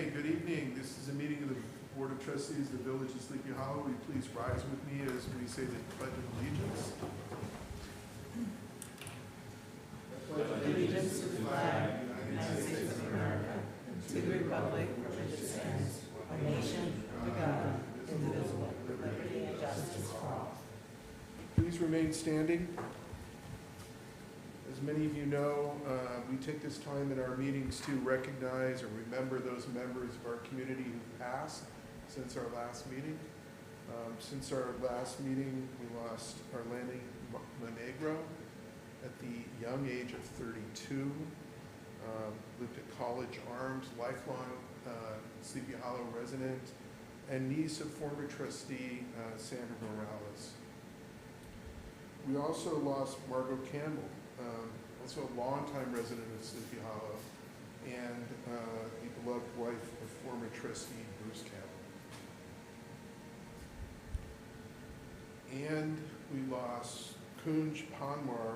Okay, good evening. This is a meeting of the Board of Trustees of the Village of Sleepy Hollow. Will you please rise with me as we say the Pledge of Allegiance? I pledge allegiance to the flag of the United States of America, and to the republic for which it stands, one nation, under God, indivisible, with liberty and justice for all. Please remain standing. As many of you know, we take this time in our meetings to recognize or remember those members of our community who passed since our last meeting. Since our last meeting, we lost Arlene Monegro at the young age of 32. Lived at College Arms, lifelong Sleepy Hollow resident, and niece of former trustee Sandra Morales. We also lost Margot Campbell, also a longtime resident of Sleepy Hollow, and the beloved wife of former trustee Bruce Campbell. And we lost Kunj Panwar.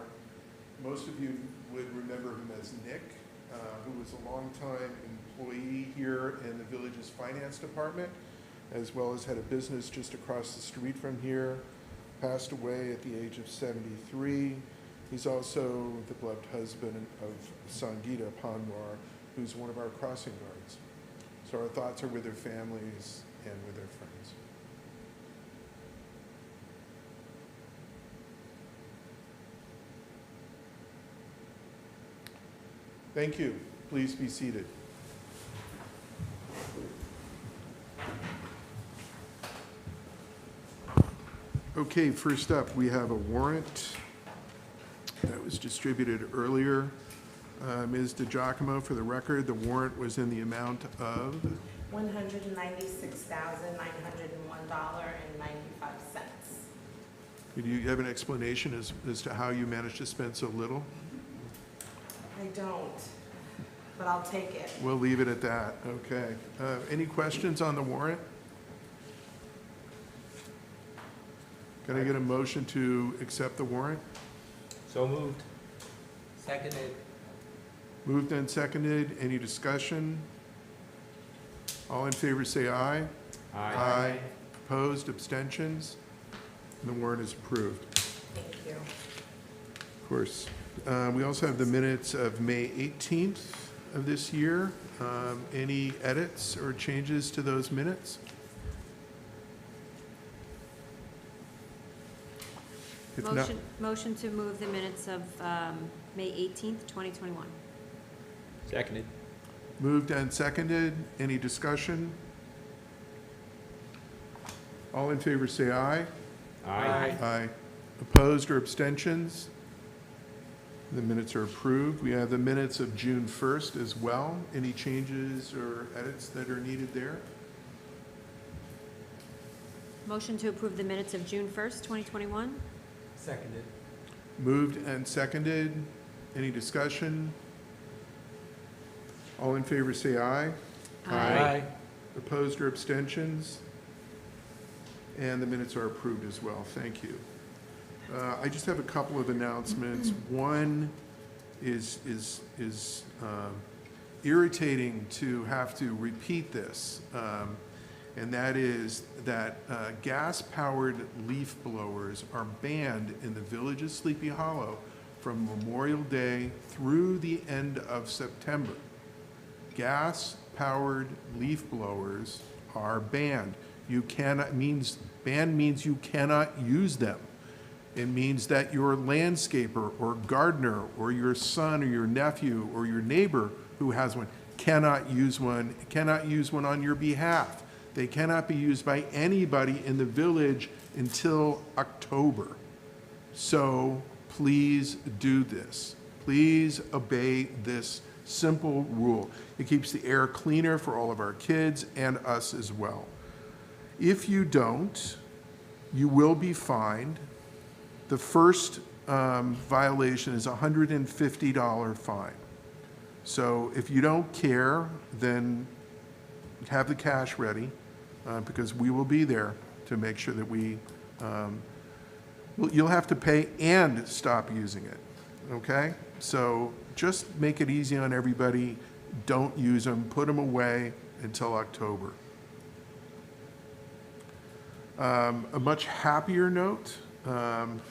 Most of you would remember him as Nick, who was a longtime employee here in the village's finance department, as well as had a business just across the street from here. Passed away at the age of 73. He's also the beloved husband of Sangeeta Panwar, who's one of our crossing guards. So our thoughts are with their families and with their friends. Thank you. Please be seated. Okay, first up, we have a warrant that was distributed earlier. Ms. DiGiacomo, for the record, the warrant was in the amount of $196,901.95. Do you have an explanation as to how you managed to spend so little? I don't, but I'll take it. We'll leave it at that. Okay. Any questions on the warrant? Can I get a motion to accept the warrant? So moved. Seconded. Moved and seconded. Any discussion? All in favor say aye. Aye. Opposed, abstentions? And the warrant is approved. Thank you. Of course. We also have the minutes of May 18th of this year. Any edits or changes to those minutes? If not, Motion to move the minutes of May 18th, 2021. Seconded. moved and seconded. Any discussion? All in favor say aye. Aye. Aye. Opposed or abstentions? The minutes are approved. We have the minutes of June 1st as well. Any changes or edits that are needed there? Motion to approve the minutes of June 1st, 2021. Seconded. Moved and seconded. Any discussion? All in favor say aye. Aye. Opposed or abstentions? And the minutes are approved as well. Thank you. I just have a couple of announcements. One is irritating to have to repeat this, and that is that gas-powered leaf blowers are banned in the village of Sleepy Hollow from Memorial Day through the end of September. Gas-powered leaf blowers are banned. Banned means you cannot use them. It means that your landscaper or gardener or your son or your nephew or your neighbor who has one cannot use one on your behalf. They cannot be used by anybody in the village until October. So please do this. Please obey this simple rule. It keeps the air cleaner for all of our kids and us as well. If you don't, you will be fined. The first violation is a $150 fine. So if you don't care, then have the cash ready because we will be there to make sure that you'll have to pay and stop using it, okay? So just make it easy on everybody. Don't use them, put them away until October. A much happier note, and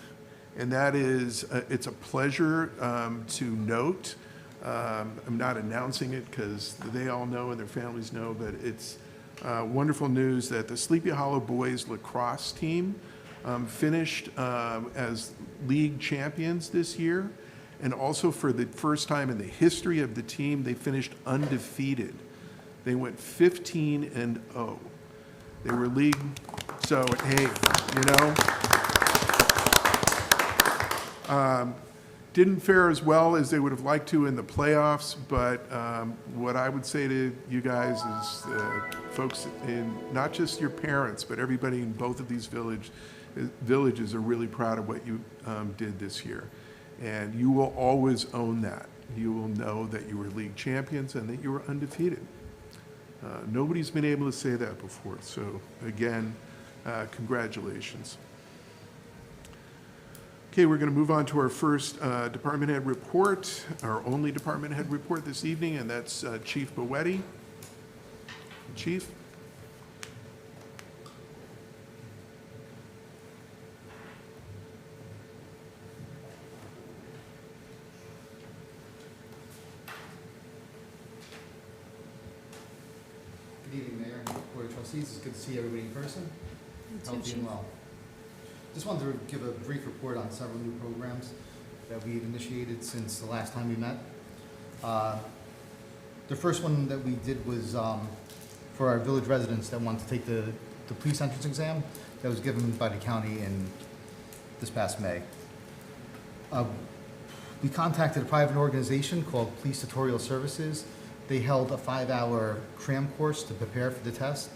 that is, it's a pleasure to note, I'm not announcing it because they all know and their families know, but it's wonderful news that the Sleepy Hollow Boys lacrosse team finished as league champions this year, and also for the first time in the history of the team, they finished undefeated. They went 15-0. They were league, so hey, you know. Didn't fare as well as they would have liked to in the playoffs, but what I would say to you guys is, folks, in not just your parents, but everybody in both of these villages are really proud of what you did this year. And you will always own that. You will know that you were league champions and that you were undefeated. Nobody's been able to say that before, so again, congratulations. Okay, we're going to move on to our first department head report, our only department head report this evening, and that's Chief Bowetti. Chief? Good evening, Mayor and Board of Trustees. It's good to see everybody in person, healthy and well. Just wanted to give a brief report on several new programs that we've initiated since the last time we met. The first one that we did was for our village residents that want to take the police entrance exam that was given by the county in this past May. We contacted a private organization called Police Tutorial Services. They held a 5-hour cram course to prepare for the test.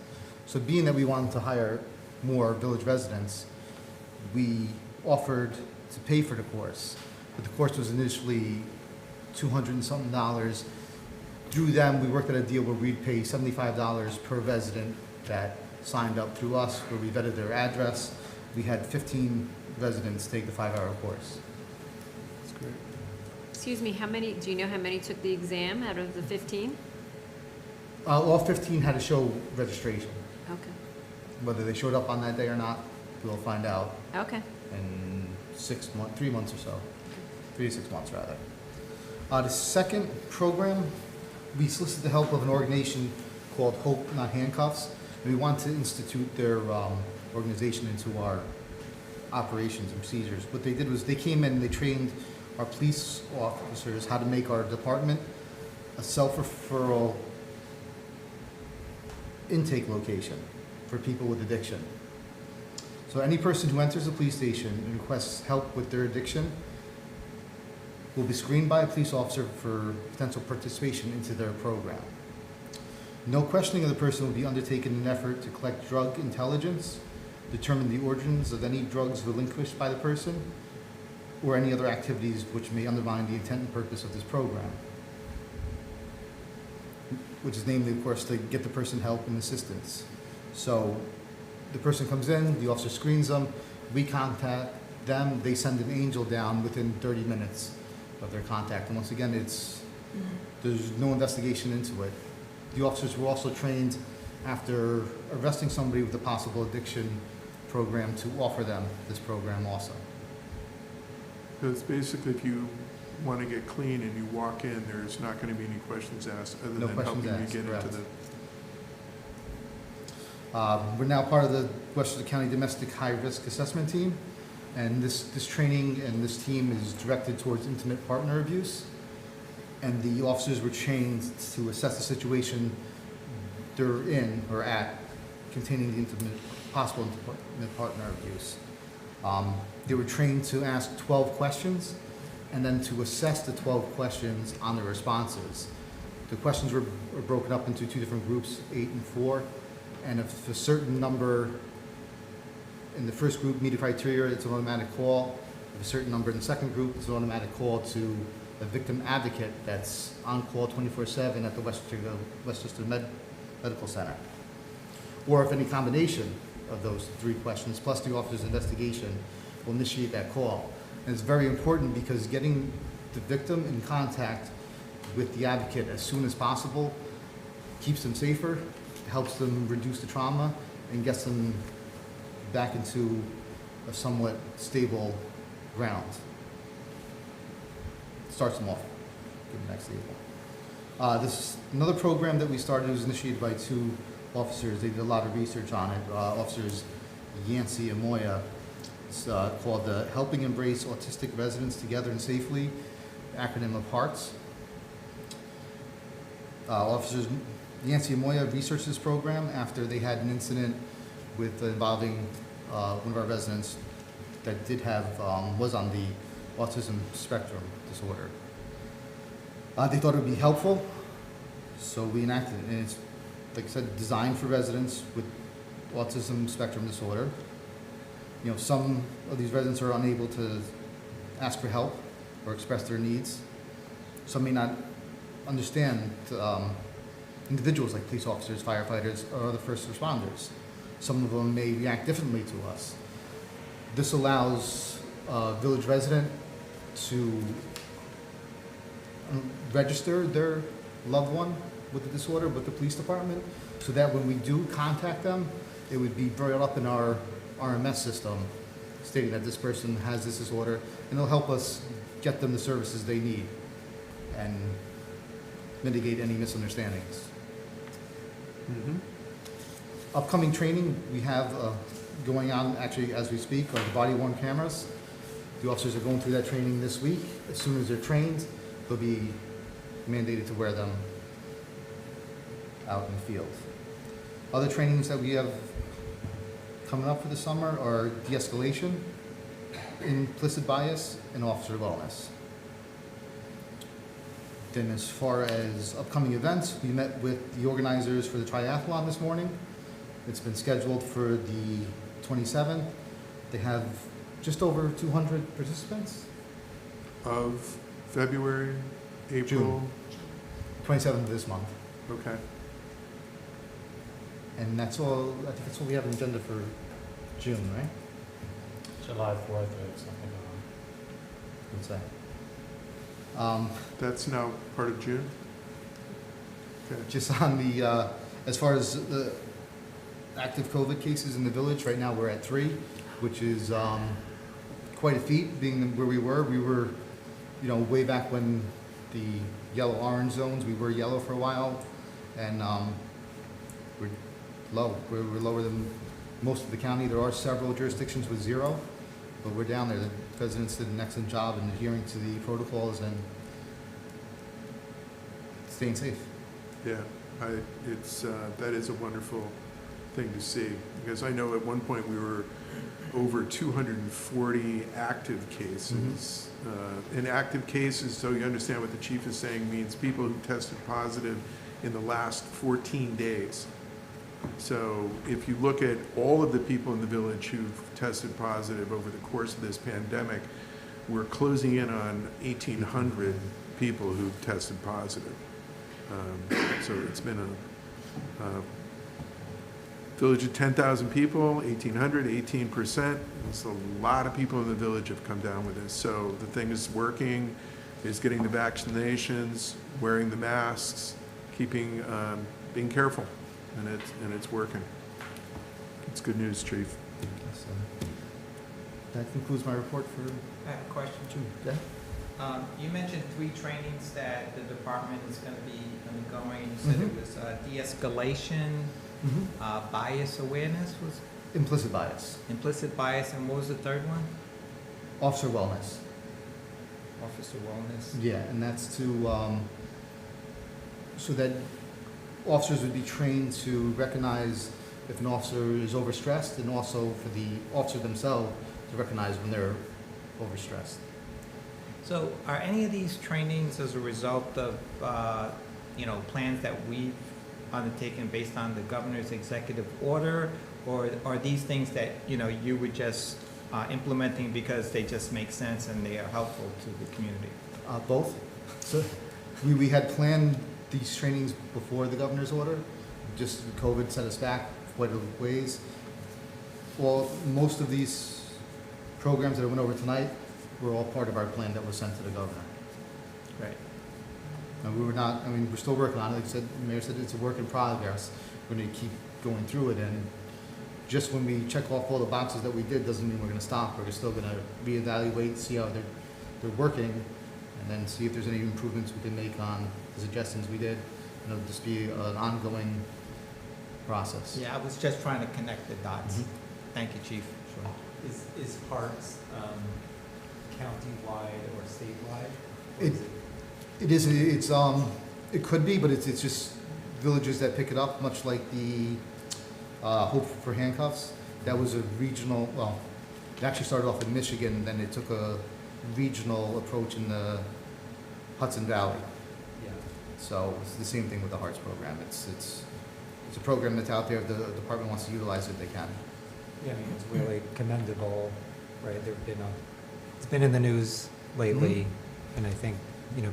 So being that we wanted to hire more village residents, we offered to pay for the course, but the course was initially $200 and something. Through them, we worked out a deal where we'd pay $75 per resident that signed up through us, where we vetted their address. We had 15 residents take the 5-hour course. That's great. Excuse me, do you know how many took the exam out of the 15? All 15 had to show registration. Okay, Whether they showed up on that day or not, we'll find out okay. in 3 months or so. 3 to 6 months, rather. The second program, we solicited the help of an organization called Hope Not Handcuffs, and we want to institute their organization into our operations and procedures. What they did was they came in and they trained our police officers how to make our department a self-referral intake location for people with addiction. So any person who enters a police station and requests help with their addiction will be screened by a police officer for potential participation into their program. No questioning of the person will be undertaken in an effort to collect drug intelligence, determine the origins of any drugs relinquished by the person, or any other activities which may undermine the intent and purpose of this program, which is namely, of course, to get the person help and assistance. So the person comes in, the officer screens them, we contact them, they send an angel down within 30 minutes of their contact. And once again, there's no investigation into it. The officers were also trained after arresting somebody with a possible addiction program to offer them this program also. So it's basically if you want to get clean and you walk in, there's not going to be any questions asked other No than questions helping asked, you get correct. into the... We're now part of the Westchester County Domestic High Risk Assessment Team, and this training and this team is directed towards intimate partner abuse. And the officers were trained to assess the situation they're in or at containing the possible intimate partner abuse. They were trained to ask 12 questions and then to assess the 12 questions on the responses. The questions were broken up into 2 different groups, 8 and 4. And if a certain number in the first group meet the criteria, it's an automatic call. If a certain number in the second group, it's an automatic call to a victim advocate that's on call 24/7 at the Westchester Medical Center. Or if any combination of those 3 questions, plus the officer's investigation, will initiate that call. And it's very important because getting the victim in contact with the advocate as soon as possible keeps them safer, helps them reduce the trauma, and gets them back into a somewhat stable ground. Starts them off, get them back stable. This is another program that we started. It was initiated by two officers. They did a lot of research on it. Officers Yancey and Moya. It's called the Helping Embrace Autistic Residents Together and Safely, acronym of HEARTS. Officers Yancey and Moya researched this program after they had an incident with involving one of our residents that did have, was on the autism spectrum disorder. They thought it would be helpful, so we enacted it. And it's, like I said, designed for residents with autism spectrum disorder. You know, some of these residents are unable to ask for help or express their needs. Some may not understand individuals like police officers, firefighters, or other first responders. Some of them may react differently to us. This allows a village resident to register their loved one with the disorder with the police department, so that when we do contact them, it would be brought up in our RMS system stating that this person has this disorder, and it'll help us get them the services they need and mitigate any misunderstandings. Mhm. Upcoming training we have going on actually as we speak are the body-worn cameras. The officers are going through that training this week. As soon as they're trained, they'll be mandated to wear them out in the field. Other trainings that we have coming up for the summer are de-escalation, implicit bias, and officer wellness. Then as far as upcoming events, we met with the organizers for the triathlon this morning. It's been scheduled for the 27th. They have just over 200 participants. Of February, April? 27th of this month. Okay. And that's all, I think that's all we have on the agenda for June, right? July 4th or something. What's that? That's now part of June? Okay. Just on the, as far as the active COVID cases in the village, right now we're at 3, which is quite a feat, being where we were. We were, you know, way back when the yellow-orange zones, we were yellow for a while, and we're low. We're lower than most of the county. There are several jurisdictions with 0, but we're down there. The residents did an excellent job in adhering to the protocols and staying safe. Yeah, it's, that is a wonderful thing to see, because I know at one point we were over 240 active cases. And active cases, so you understand what the chief is saying, means people who tested positive in the last 14 days. So if you look at all of the people in the village who've tested positive over the course of this pandemic, we're closing in on 1,800 people who've tested positive. So it's been a village of 10,000 people, 1,800, 18%. It's a lot of people in the village have come down with this. So the thing is working, is getting the vaccinations, wearing the masks, keeping, being careful, and it's working. It's good news, Chief. So that concludes my report for I have a question. June. Yeah? You mentioned 3 trainings that the department is going to be undergoing. You said it was de-escalation, bias awareness, was Implicit bias, implicit bias, and what was the third one? officer wellness. Officer wellness. Yeah, and that's to, so that officers would be trained to recognize if an officer is overstressed, and also for the officer themselves to recognize when they're overstressed. So are any of these trainings as a result of, plans that we've undertaken based on the governor's executive order? Or are these things that, you were just implementing because they just make sense and they are helpful to the community? Both. So we had planned these trainings before the governor's order, just COVID set us back quite a ways. Well, most of these programs that I went over tonight were all part of our plan that was sent to the governor. Right. And we're still working on it. Like I said, the mayor said it's a work in progress. We're gonna keep going through it, and just when we check off all the boxes that we did, doesn't mean we're gonna stop. We're still gonna reevaluate, see how they're working, and then see if there's any improvements we can make on the suggestions we did. And it'll just be an ongoing process. Yeah, I was just trying to connect the dots. Mhm. Thank you, Chief. Is parks county-wide or statewide? Or It- is It could be, but it's just villages that pick it up, much like the Hope for Handcuffs. That was a regional, well, it actually started off in Michigan, then it took a regional approach in the Hudson Valley. Yeah. So it's the same thing with the Hearts program. It's a program that's out there. If the department wants to utilize it, they can. Yeah, I mean, it's really commendable, right? It's been in the news lately, and I think,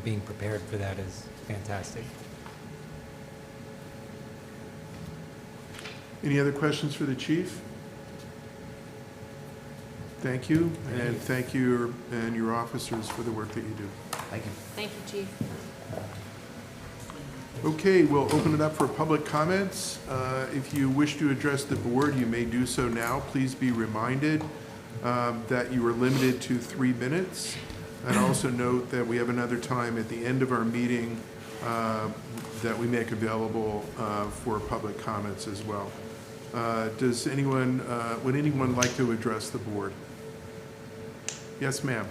being prepared for that is fantastic. Any other questions for the chief? Thank you, and thank you and your officers for the work that you do. Thank you. Thank you, Chief. Okay, we'll open it up for public comments. If you wish to address the board, you may do so now. Please be reminded that you are limited to 3 minutes. And also note that we have another time at the end of our meeting that we make available for public comments as well. Would anyone like to address the board? Yes, ma'am.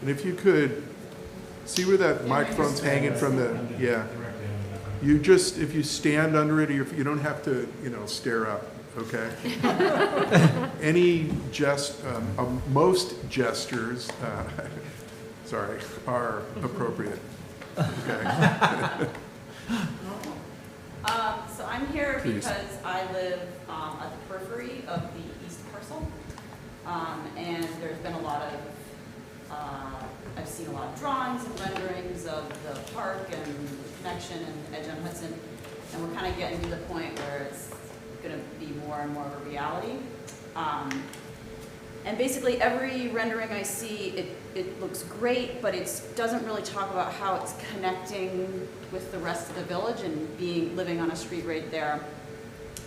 And if you could, see where that microphone's hanging from the, yeah. If you stand under it, or you don't have to, stare up, okay? Most gestures, are appropriate, okay? So I'm here Please. because I live at the periphery of the east parcel. And there's been a lot of, I've seen a lot of drawings and renderings of the park and the connection and Edge on Hudson. And we're kind of getting to the point where it's going to be more and more of a reality. And basically every rendering I see, it looks great, but it doesn't really talk about how it's connecting with the rest of the village and living on a street right there.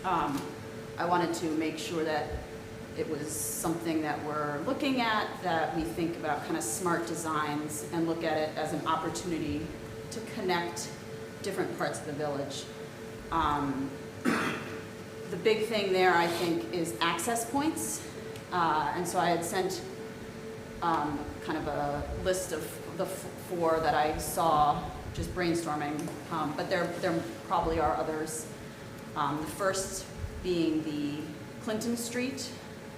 I wanted to make sure that it was something that we're looking at, that we think about kind of smart designs and look at it as an opportunity to connect different parts of the village. The big thing there, I think, is access points. And so I had sent kind of a list of the 4 that I saw, just brainstorming, but there probably are others. The first being the Clinton Street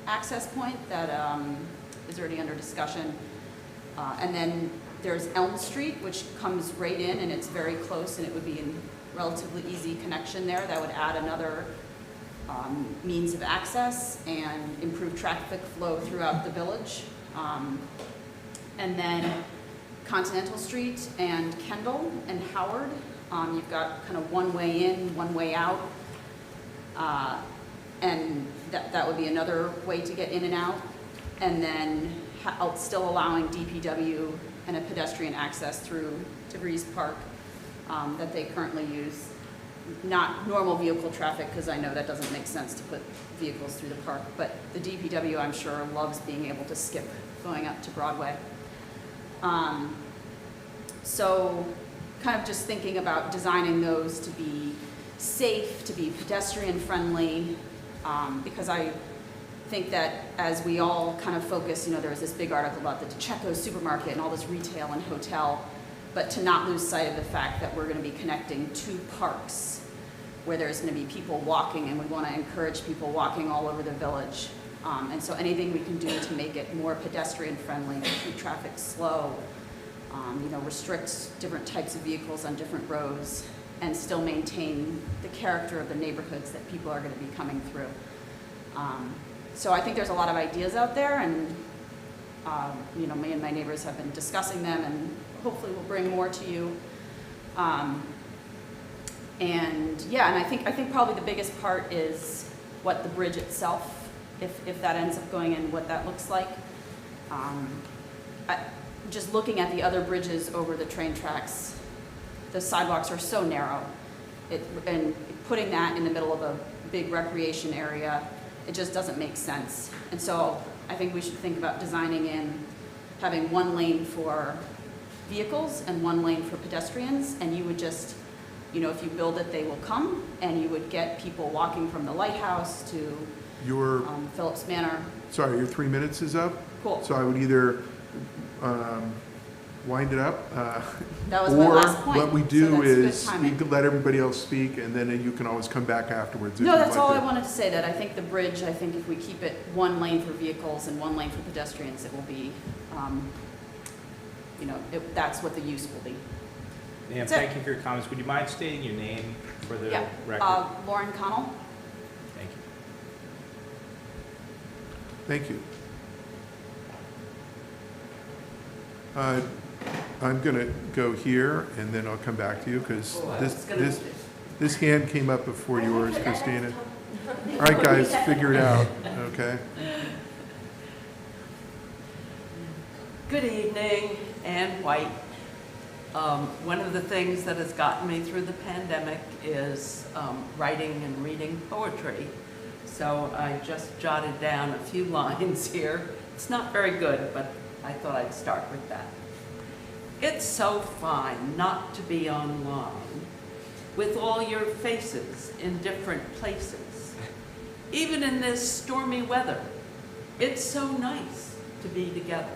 access point that is already under discussion. And then there's Elm Street, which comes right in, and it's very close, and it would be a relatively easy connection there. That would add another means of access and improve traffic flow throughout the village. And then Continental Street and Kendall and Howard, you've got kind of one way in, one way out. And that would be another way to get in and out. And then still allowing DPW and a pedestrian access through DeVries Park that they currently use. Not normal vehicle traffic, because I know that doesn't make sense to put vehicles through the park, but the DPW, I'm sure, loves being able to skip going up to Broadway. So kind of just thinking about designing those to be safe, to be pedestrian friendly, because I think that as we all kind of focus, there was this big article about the DeCecco supermarket and all this retail and hotel, but to not lose sight of the fact that we're going to be connecting 2 parks where there's going to be people walking, and we want to encourage people walking all over the village. And so anything we can do to make it more pedestrian friendly, keep traffic slow, restrict different types of vehicles on different roads, and still maintain the character of the neighborhoods that people are going to be coming through. So I think there's a lot of ideas out there, and me and my neighbors have been discussing them, and hopefully we'll bring more to you. And I think probably the biggest part is what the bridge itself, if that ends up going in, what that looks like. just looking at the other bridges over the train tracks, the sidewalks are so narrow. And putting that in the middle of a big recreation area, it just doesn't make sense. And so I think we should think about designing in, having one lane for vehicles and one lane for pedestrians, and you would just, you know, if you build it, they will come, and you would get people walking from the lighthouse to Your, Phillips Manor. sorry, your 3 minutes is up? Cool. So I would either wind it up. That was my last point. Or what we so do that's good is, we timing. could let everybody else speak, and then you can always come back afterwards if No, you'd that's like all to. I wanted to say, that I think the bridge, I think if we keep it one lane for vehicles and one lane for pedestrians, it will be, you know, that's what the use will be. Ma'am, That's it. thank you for your comments. Would you mind stating your name for the Yeah. record? Lauren Connell. Thank you. Thank you. I'm going to go here, and then I'll come back to you, because this hand came up before yours, Christina. All right, guys, figure it out, okay? Good evening, Ann White. One of the things that has gotten me through the pandemic is writing and reading poetry. So I just jotted down a few lines here. It's not very good, but I thought I'd start with that. It's so fine not to be online with all your faces in different places. Even in this stormy weather, it's so nice to be together.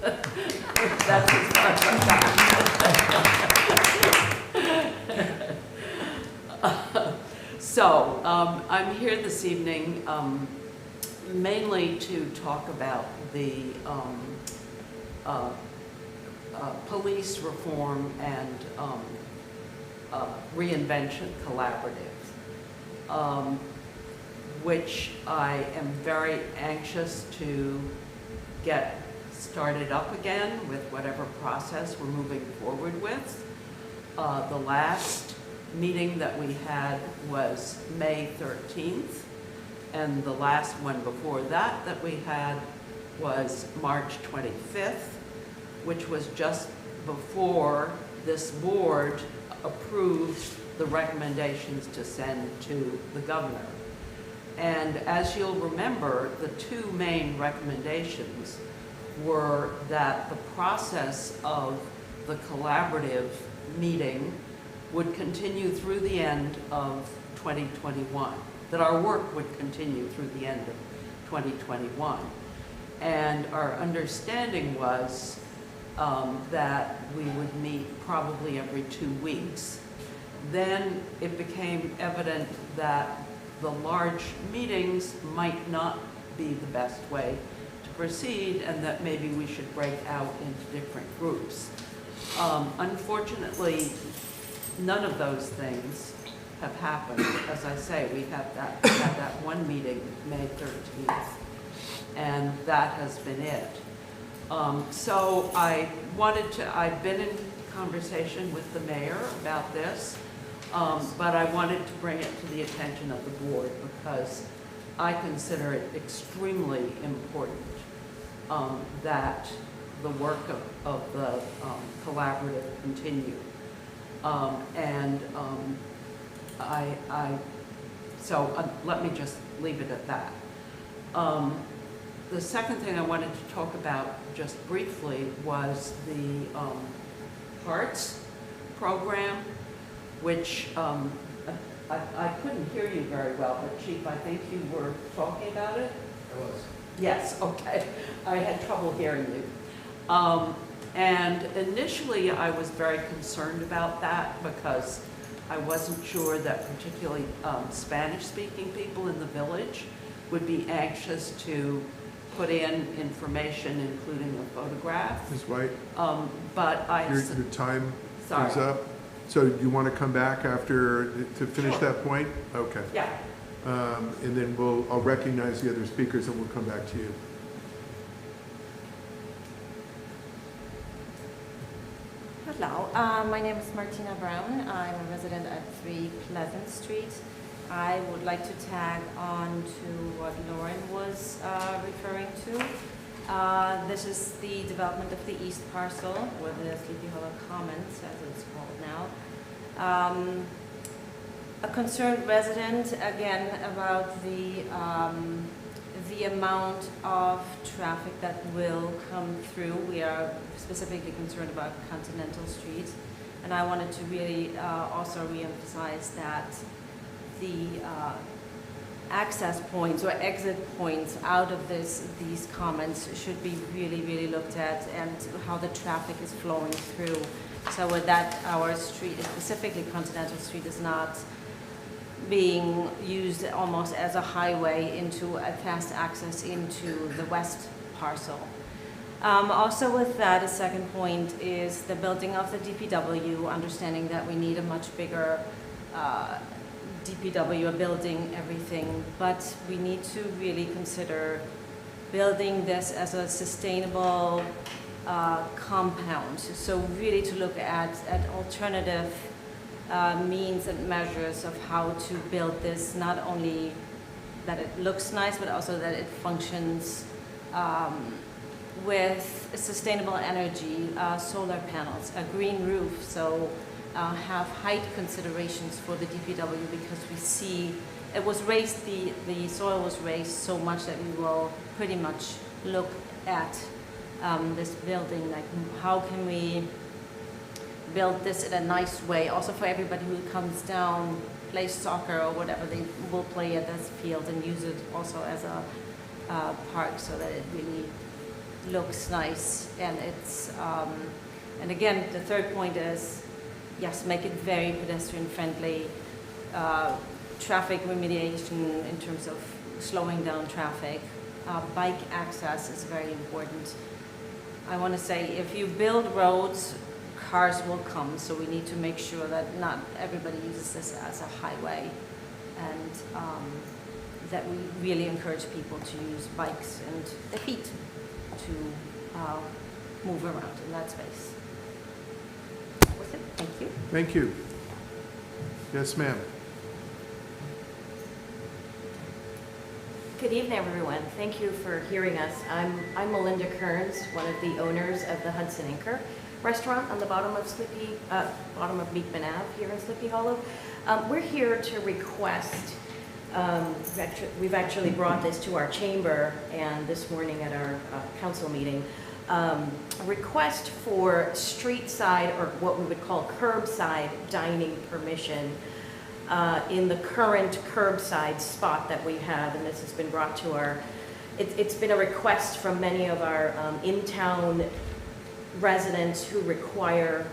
That's as much as that. So, I'm here this evening mainly to talk about the police reform and reinvention collaborative, which I am very anxious to get started up again with whatever process we're moving forward with. The last meeting that we had was May 13th, and the last one before that we had was March 25th, which was just before this board approved the recommendations to send to the governor. And as you'll remember, the two main recommendations were that the process of the collaborative meeting would continue through the end of 2021, that our work would continue through the end of 2021. And our understanding was that we would meet probably every 2 weeks. Then it became evident that the large meetings might not be the best way to proceed, and that maybe we should break out into different groups. Unfortunately, none of those things have happened. As I say, we had that one meeting, May 13th, and that has been it. So I've been in conversation with the mayor about this, but I wanted to bring it to the attention of the board because I consider it extremely important that the work of the collaborative continue. Let me just leave it at that. The second thing I wanted to talk about just briefly was the HEARTS program, which I couldn't hear you very well, but Chief, I think you were talking about it? I was. Yes, okay. I had trouble hearing you. And initially I was very concerned about that because I wasn't sure that particularly Spanish-speaking people in the village would be anxious to put in information, including a photograph. Ms. White, But your time is Sorry. up. So you want to come back after, to finish Sure. that point? Okay. Yeah. And then I'll recognize the other speakers and we'll come back to you. Hello, my name is Martina Brown. I'm a resident at 3 Pleasant Street. I would like to tag on to what Lauren was referring to. This is the development of the east parcel, or the Sleepy Hollow Commons, as it's called now. A concerned resident, again, about the amount of traffic that will come through. We are specifically concerned about Continental Street, and I wanted to really also reemphasize that the access points or exit points out of these commons should be really, really looked at, and how the traffic is flowing through. So with that, our street, specifically Continental Street, is not being used almost as a highway into a fast access into the west parcel. Also with that, a second point is the building of the DPW, understanding that we need a much bigger DPW, building everything, but we need to really consider building this as a sustainable compound. So really to look at alternative means and measures of how to build this, not only that it looks nice, but also that it functions with sustainable energy, solar panels, a green roof, so have height considerations for the DPW, because we see it was raised, the soil was raised so much that we will pretty much look at this building, like how can we build this in a nice way, also for everybody who comes down, plays soccer or whatever, they will play at this field and use it also as a park, so that it really looks nice. And it's and again, the third point is, yes, make it very pedestrian friendly, traffic remediation in terms of slowing down traffic, bike access is very important. I want to say, if you build roads, cars will come, so we need to make sure that not everybody uses this as a highway, and that we really encourage people to use bikes and their feet to move around in that space. That was it. Thank you. Thank you. Yes, ma'am. Good evening, everyone. Thank you for hearing us. I'm Melinda Kearns, one of the owners of the Hudson Anchor restaurant on the bottom of Beekman Ave here in Sleepy Hollow. We're here to request, we've actually brought this to our chamber and this morning at our council meeting, a request for street side, or what we would call curbside dining permission in the current curbside spot that we have, and this has been brought to our, it's been a request from many of our in-town residents who require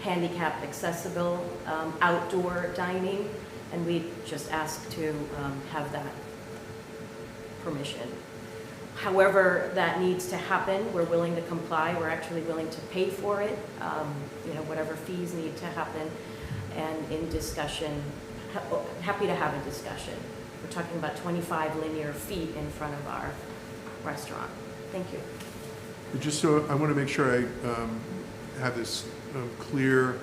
handicapped accessible outdoor dining, and we just asked to have that permission. However that needs to happen, we're willing to comply. We're actually willing to pay for it, whatever fees need to happen, and in discussion, happy to have a discussion. We're talking about 25 linear feet in front of our restaurant. Thank you. Just so, I want to make sure I have this clear.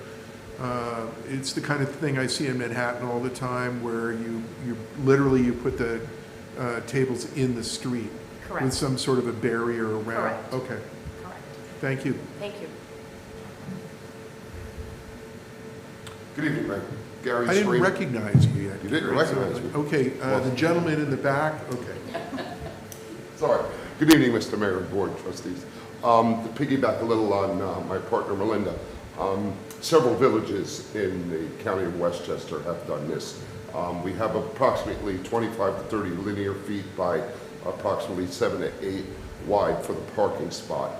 It's the kind of thing I see in Manhattan all the time, where you literally put the tables in the street. Correct. With some sort of a barrier around. Correct. Okay. Correct. Thank you. Thank you. Good evening, Mayor. Gary I didn't Serena. recognize you yet. You didn't recognize me? Okay, the gentleman in the back, okay. Sorry. Good evening, Mr. Mayor and Board Trustees. To piggyback a little on my partner Melinda, several villages in the county of Westchester have done this. We have approximately 25 to 30 linear feet by approximately 7 to 8 wide for the parking spot.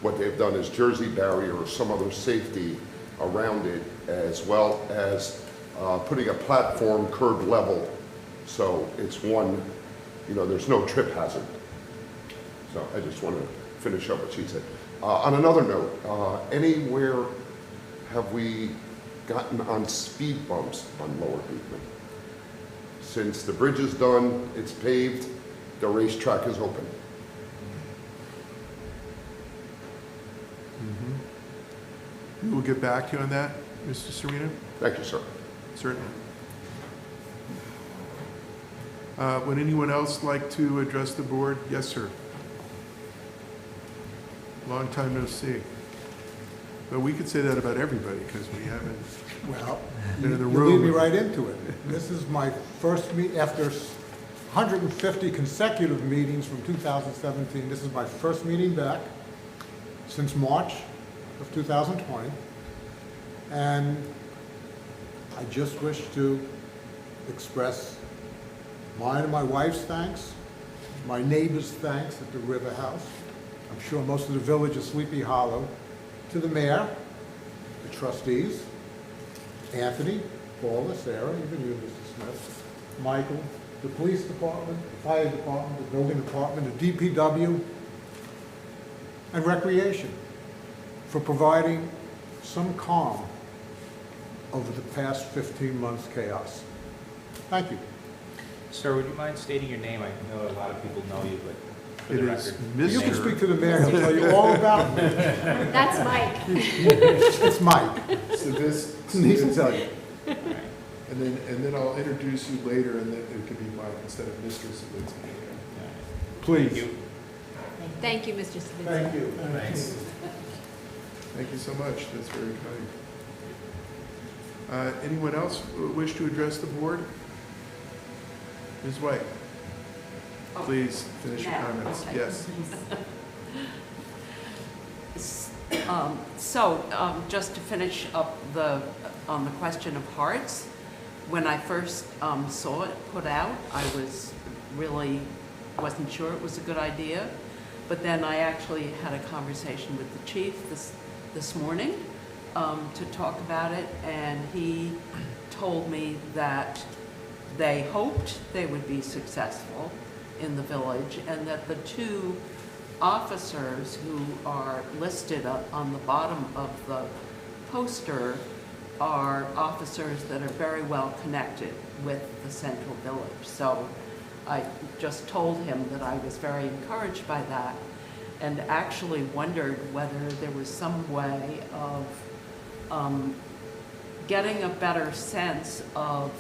What they've done is Jersey barrier or some other safety around it, as well as putting a platform curb level, so it's one, there's no trip hazard. So I just want to finish up what she said. On another note, anywhere have we gotten on speed bumps on Lower Beekman? Since the bridge is done, it's paved, the racetrack is open. We will get back to you on that, Mr. Serena. Thank you, sir. Certainly. Would anyone else like to address the board? Yes, sir. Long time no see. But we could say that about everybody, because we haven't Well, been you in the lead me room. right into it. This is my first after 150 consecutive meetings from 2017, this is my first meeting back since March of 2020. And I just wish to express mine and my wife's thanks, my neighbor's thanks at the River House. I'm sure most of the village of Sleepy Hollow, to the mayor, the trustees, Anthony, Paula, Sarah, even you, Mr. Smith, Michael, the police department, the fire department, the building department, the DPW, and recreation for providing some calm over the past 15 months' chaos. Thank you. Sir, would you mind stating your name? I know a lot of people know you, but for the It is record. You can Mr. speak to the mayor, he'll tell you all about me. That's Mike. It's Mike, So this, he can tell you. All right. and then I'll introduce you later, and then it could be Mike instead of Mr. Savinsky. All right. Please. Thank you. Thank you, Mr. Savinsky. Thank you. Thank you so much, that's very kind. Anyone else wish to address the board? Ms. White, please finish your now, comments. okay. Yes. Just to finish up on the question of hearts, when I first saw it put out, I wasn't sure it was a good idea, but then I actually had a conversation with the chief this morning to talk about it, and he told me that they hoped they would be successful in the village, and that the two officers who are listed on the bottom of the poster are officers that are very well connected with the central village. So I just told him that I was very encouraged by that, and actually wondered whether there was some way of getting a better sense of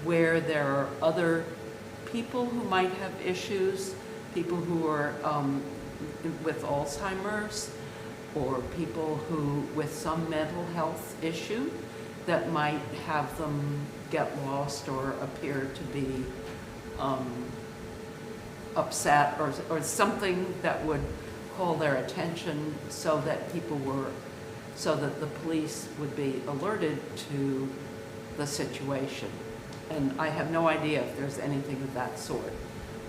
where there are other people who might have issues, people who are with Alzheimer's, or people who with some mental health issue that might have them get lost or appear to be upset, or something that would call their attention so that the police would be alerted to the situation. And I have no idea if there's anything of that sort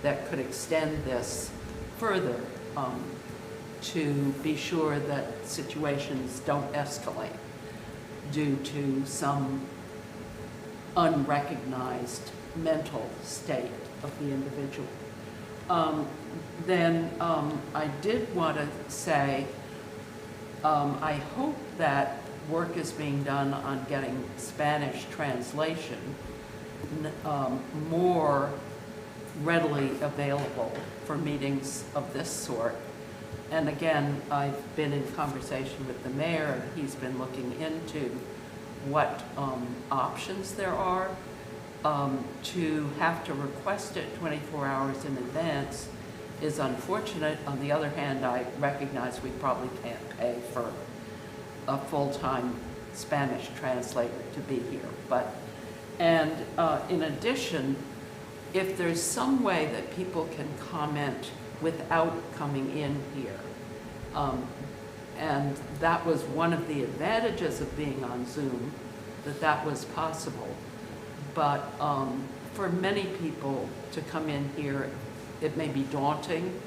that could extend this further to be sure that situations don't escalate due to some unrecognized mental state of the individual. I did want to say, I hope that work is being done on getting Spanish translation more readily available for meetings of this sort. And again, I've been in conversation with the mayor, and he's been looking into what options there are. To have to request it 24 hours in advance is unfortunate. On the other hand, I recognize we probably can't pay for a full-time Spanish translator to be here. In addition, if there's some way that people can comment without coming in here, and that was one of the advantages of being on Zoom, that was possible. But for many people to come in here, it may be daunting,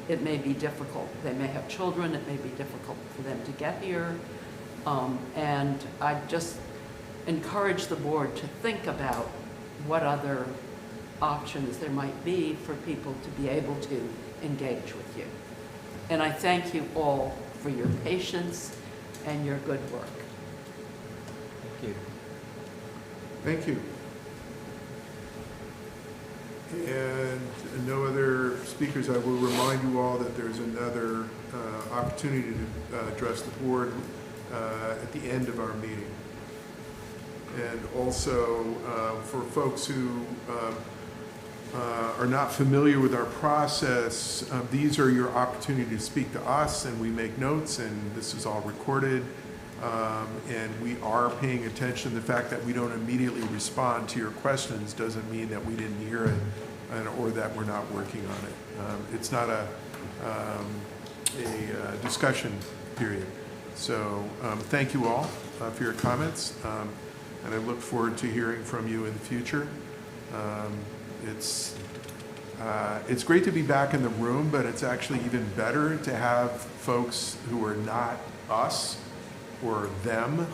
it may be difficult. They may have children, it may be difficult for them to get here. And I just encourage the board to think about what other options there might be for people to be able to engage with you. And I thank you all for your patience and your good work. Thank you. Thank you. And no other speakers. I will remind you all that there's another opportunity to address the board at the end of our meeting. And also for folks who are not familiar with our process, these are your opportunity to speak to us, and we make notes, and this is all recorded. And we are paying attention. The fact that we don't immediately respond to your questions doesn't mean that we didn't hear it or that we're not working on it. It's not a discussion period. So thank you all for your comments, and I look forward to hearing from you in the future. It's great to be back in the room, but it's actually even better to have folks who are not us or them,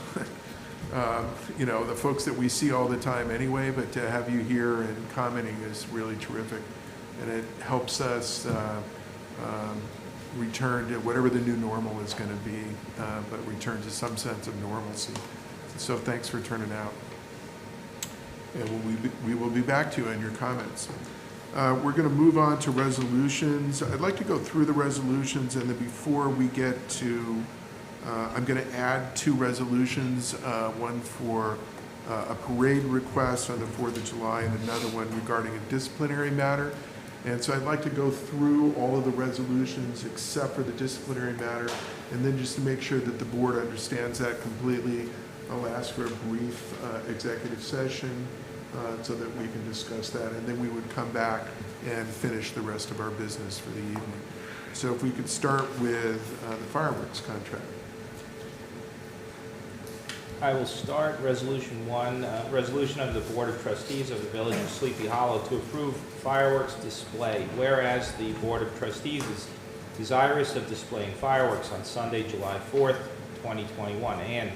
you know, the folks that we see all the time anyway, but to have you here and commenting is really terrific. And it helps us return to whatever the new normal is going to be, but return to some sense of normalcy. So thanks for turning out. And we will be back to you on your comments. We're going to move on to resolutions. I'd like to go through the resolutions, and then before we get to, I'm going to add 2 resolutions, one for a parade request on the 4th of July and another one regarding a disciplinary matter. And so I'd like to go through all of the resolutions except for the disciplinary matter, and then just to make sure that the board understands that completely, I'll ask for a brief executive session so that we can discuss that, and then we would come back and finish the rest of our business for the evening. So if we could start with the fireworks contract. I will start Resolution 1, resolution of the Board of Trustees of the Village of Sleepy Hollow to approve fireworks display. Whereas the Board of Trustees is desirous of displaying fireworks on Sunday, July 4th, 2021, and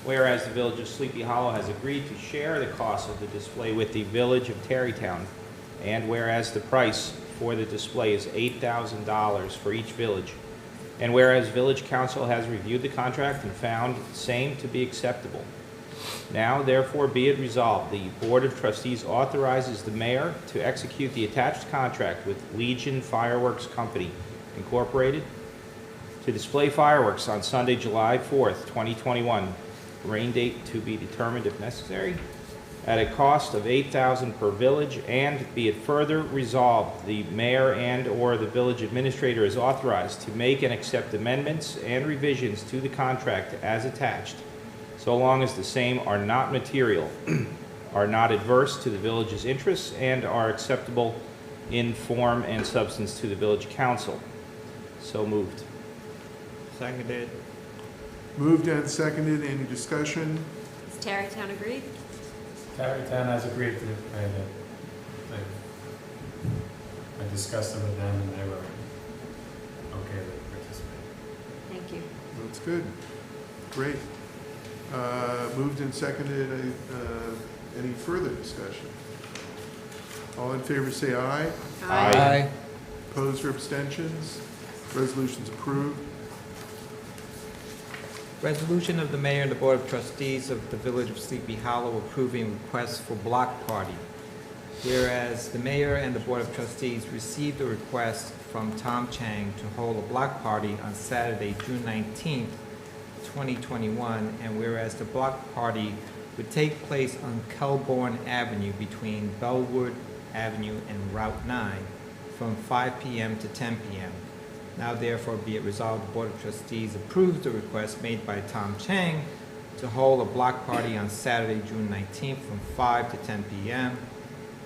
whereas the Village of Sleepy Hollow has agreed to share the cost of the display with the Village of Tarrytown, and whereas the price for the display is $8,000 for each village, and whereas Village Council has reviewed the contract and found same to be acceptable. Now, therefore, be it resolved, the Board of Trustees authorizes the mayor to execute the attached contract with Legion Fireworks Company, Incorporated, to display fireworks on Sunday, July 4th, 2021, rain date to be determined if necessary, at a cost of $8,000 per village, and be it further resolved, the mayor and/or the village administrator is authorized to make and accept amendments and revisions to the contract as attached, so long as the same are not material, are not adverse to the village's interests, and are acceptable in form and substance to the village council. So moved. Seconded. Moved and seconded. Any discussion? Does Tarrytown agree? Tarrytown has agreed to pay it. I discussed it with them and they were okay with participating. Thank you. That's good. Great. Moved and seconded. Any further discussion? All in favor say aye. Aye. Opposed or abstentions? Resolution's approved. Resolution of the Mayor and the Board of Trustees of the Village of Sleepy Hollow approving requests for block party. Whereas the Mayor and the Board of Trustees received a request from Tom Chang to hold a block party on Saturday, June 19th, 2021, and whereas the block party would take place on Kelbourne Avenue between Bellwood Avenue and Route 9 from 5 p.m. to 10 p.m. Now therefore be it resolved, the Board of Trustees approves the request made by Tom Chang to hold a block party on Saturday, June 19th from 5 to 10 p.m.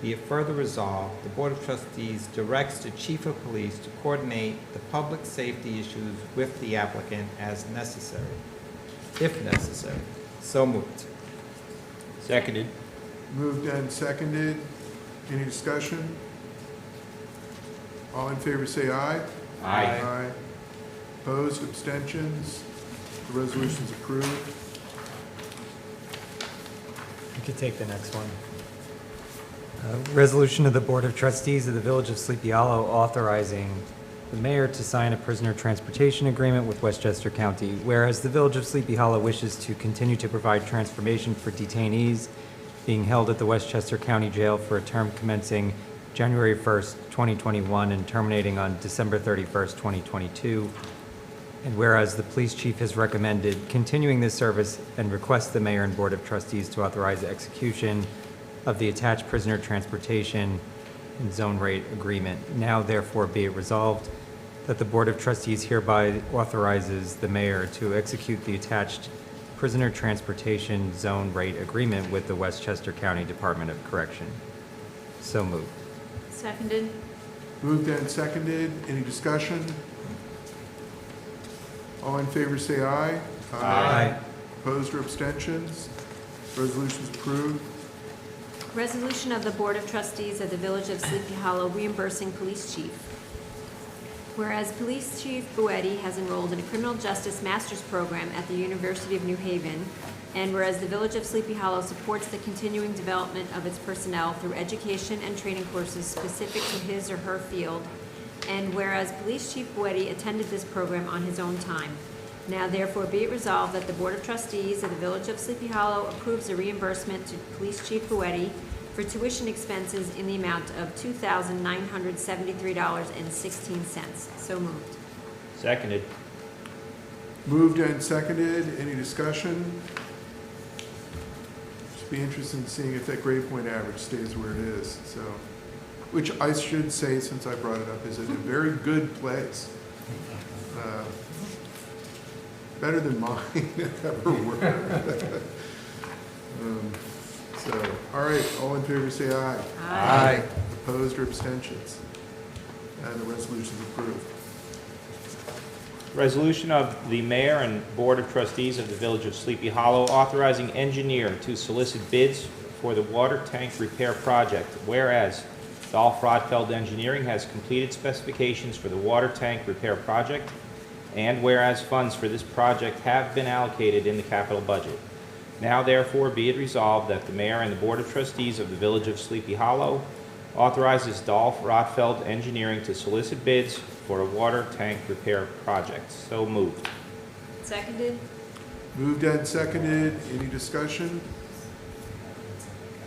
Be it further resolved, the Board of Trustees directs the Chief of Police to coordinate the public safety issues with the applicant as necessary, if necessary. So moved. Seconded. Moved and seconded. Any discussion? All in favor say aye. Aye. Opposed, abstentions? The resolution's approved. You could take the next one. Resolution of the Board of Trustees of the Village of Sleepy Hollow authorizing the mayor to sign a prisoner transportation agreement with Westchester County. Whereas the Village of Sleepy Hollow wishes to continue to provide transportation for detainees being held at the Westchester County Jail for a term commencing January 1st, 2021 and terminating on December 31st, 2022. And whereas the police chief has recommended continuing this service and requests the mayor and board of trustees to authorize the execution of the attached prisoner transportation and zone rate agreement. Now therefore be it resolved that the Board of Trustees hereby authorizes the mayor to execute the attached prisoner transportation zone rate agreement with the Westchester County Department of Correction. So moved. Seconded. Moved and seconded. Any discussion? All in favor say aye. Aye. Opposed or abstentions? Resolution's approved. Resolution of the Board of Trustees of the Village of Sleepy Hollow reimbursing police chief. Whereas Police Chief Boetti has enrolled in a criminal justice master's program at the University of New Haven, and whereas the Village of Sleepy Hollow supports the continuing development of its personnel through education and training courses specific to his or her field, and whereas Police Chief Boetti attended this program on his own time, now therefore be it resolved that the Board of Trustees of the Village of Sleepy Hollow approves a reimbursement to Police Chief Boetti for tuition expenses in the amount of $2,973.16. So moved. Seconded. Moved and seconded. Any discussion? Just be interested in seeing if that grade point average stays where it is. So, which I should say, since I brought it up, is in a very good place. Better than mine ever were. So, all right, all in favor say aye. Aye. Opposed or abstentions? And the resolution is approved. Resolution of the Mayor and Board of Trustees of the Village of Sleepy Hollow authorizing engineer to solicit bids for the water tank repair project. Whereas Dolph Rodfeld Engineering has completed specifications for the water tank repair project, and whereas funds for this project have been allocated in the capital budget. Now therefore be it resolved that the Mayor and the Board of Trustees of the Village of Sleepy Hollow authorizes Dolph Rodfeld Engineering to solicit bids for a water tank repair project. So moved. Seconded. Moved and seconded. Any discussion?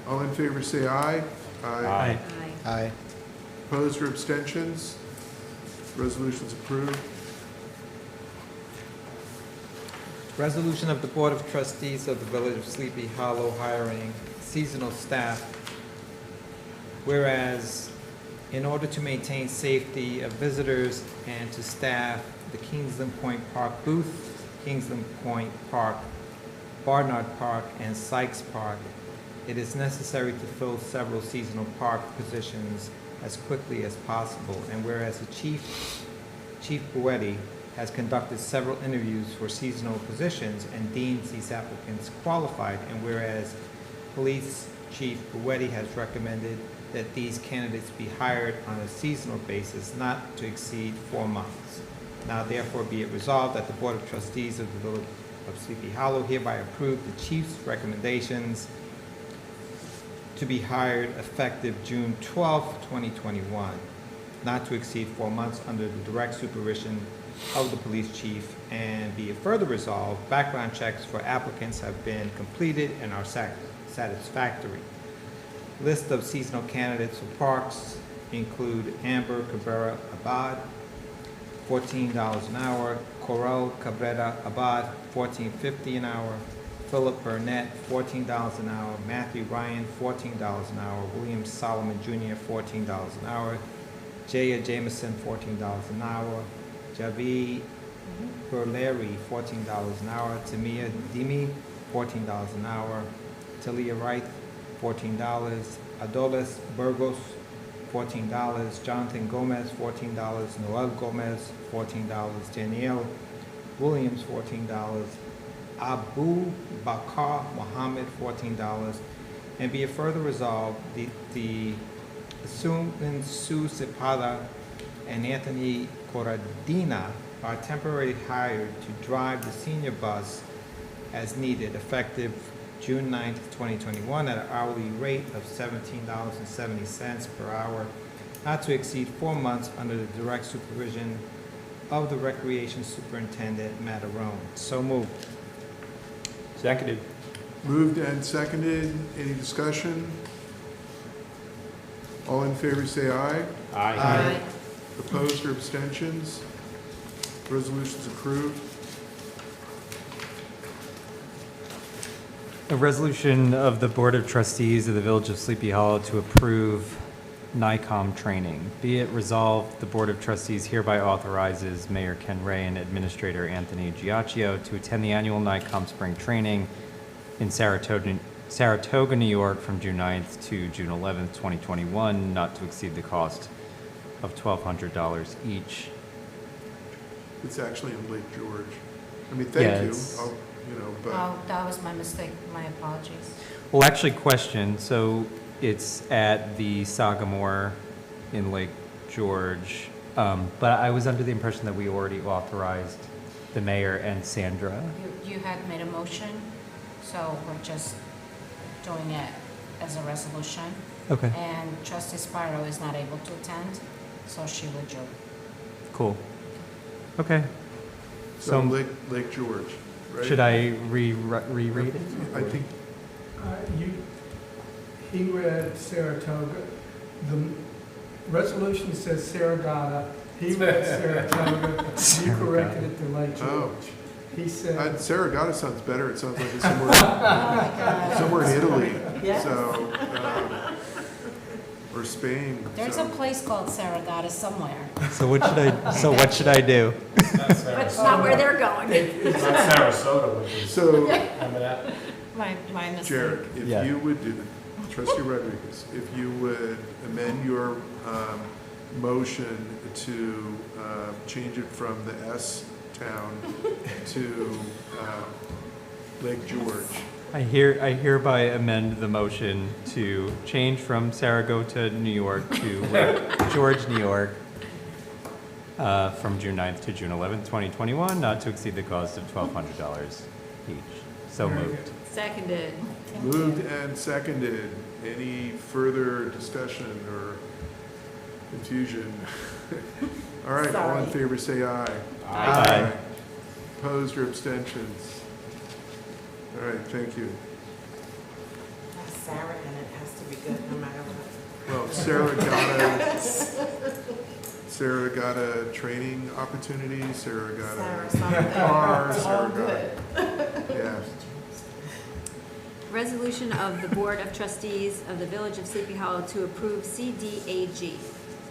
All in favor say aye. Aye. Aye. Opposed or abstentions? Resolution's approved. Resolution of the Board of Trustees of the Village of Sleepy Hollow hiring seasonal staff. Whereas, in order to maintain safety of visitors and to staff the Kingsland Point Park booth, Kingsland Point Park, Barnard Park, and Sykes Park, it is necessary to fill several seasonal park positions as quickly as possible. And whereas the Chief Boetti has conducted several interviews for seasonal positions and deems these applicants qualified, and whereas Police Chief Boetti has recommended that these candidates be hired on a seasonal basis not to exceed 4 months. Now therefore be it resolved that the Board of Trustees of the Village of Sleepy Hollow hereby approve the Chief's recommendations to be hired effective June 12, 2021, not to exceed 4 months under the direct supervision of the police chief, and be it further resolved, background checks for applicants have been completed and are satisfactory. List of seasonal candidates for parks include Amber Cabrera Abad, $14 an hour, Corel Cabrera Abad, $14.50 an hour, Philip Burnett, $14 an hour, Matthew Ryan, $14 an hour, William Solomon Jr., $14 an hour, Jaya Jameson, $14 an hour, Javi Berleri, $14 an hour, Tamia Dimi, $14 an hour, Talia Wright, $14, Adolis Burgos, $14, Jonathan Gomez, $14, Noel Gomez, $14, Danielle Williams, $14, Abu Bakar Mohammed, $14, and be it further resolved, the Suman Sue Cepeda and Anthony Corradina are temporarily hired to drive the senior bus as needed, effective June 9th, 2021, at an hourly rate of $17.70 per hour, not to exceed 4 months under the direct supervision of the Recreation Superintendent, Matarone. So moved. Seconded. Moved and seconded. Any discussion? All in favor say aye. Aye. Opposed or abstentions? Resolution's approved. A resolution of the Board of Trustees of the Village of Sleepy Hollow to approve NICOM training. Be it resolved, the Board of Trustees hereby authorizes Mayor Ken Ray and Administrator Anthony Giacchio to attend the annual NICOM spring training in Saratoga, New York from June 9th to June 11th, 2021, not to exceed the cost of $1,200 each. It's actually in Lake George. I mean, Yeah, thank you, it's- but Oh, that was my mistake. My apologies. Well, actually, question, so it's at the Sagamore in Lake George, but I was under the impression that we already authorized the mayor and Sandra. You had made a motion, so we're just doing it as a resolution. Okay. And trustee Sparrow is not able to attend, so she withdrew. Cool. Okay. so Lake George, right? Should I reread it? I think, He read Saratoga. The resolution says Saragata. He read Saratoga. You corrected it to Lake Oh. George. He said, Saragata sounds better. It sounds like it's somewhere, Oh, my God. somewhere in Italy. Yes. So, or Spain. There's so. a place called Saragata somewhere, So what should I do? But it's not where they're going. It's not Sarasota, which is, So, remember that? my mistake. Jared, if Yeah. you would do, trustee Rodriguez, if you would amend your motion to change it from the S town to Lake George. I hereby amend the motion to change from Saratoga, New York to Lake George, New York, from June 9th to June 11th, 2021, not to exceed the cost of $1,200 each. So Very moved. Seconded. Moved and seconded. Any further discussion or confusion? All right, all in Sorry. favor say aye. Aye. Opposed or abstentions? All right, thank you. Sarah, and it has to be good no matter what. Well, Sarah got a training opportunity, Sarah got a car, Sarah got, yeah. Resolution of the Board of Trustees of the Village of Sleepy Hollow to approve CDAG.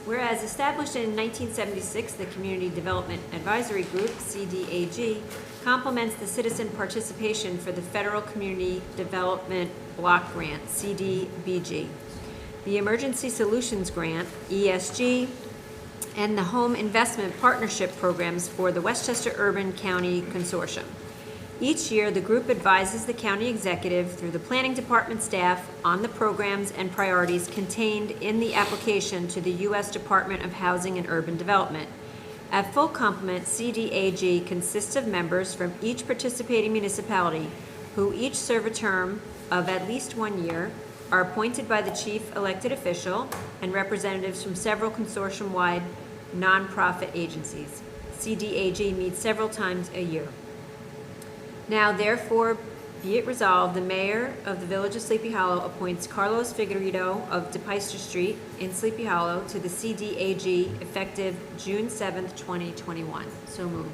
Whereas established in 1976, the Community Development Advisory Group, CDAG, complements the citizen participation for the Federal Community Development Block Grant, CDBG, the Emergency Solutions Grant, ESG, and the Home Investment Partnership Programs for the Westchester Urban County Consortium. Each year, the group advises the county executive through the planning department staff on the programs and priorities contained in the application to the U.S. Department of Housing and Urban Development. At full complement, CDAG consists of members from each participating municipality who each serve a term of at least 1 year, are appointed by the chief elected official, and representatives from several consortium-wide nonprofit agencies. CDAG meets several times a year. Now therefore be it resolved, the mayor of the Village of Sleepy Hollow appoints Carlos Figueredo of DePeyster Street in Sleepy Hollow to the CDAG effective June 7th, 2021. So moved.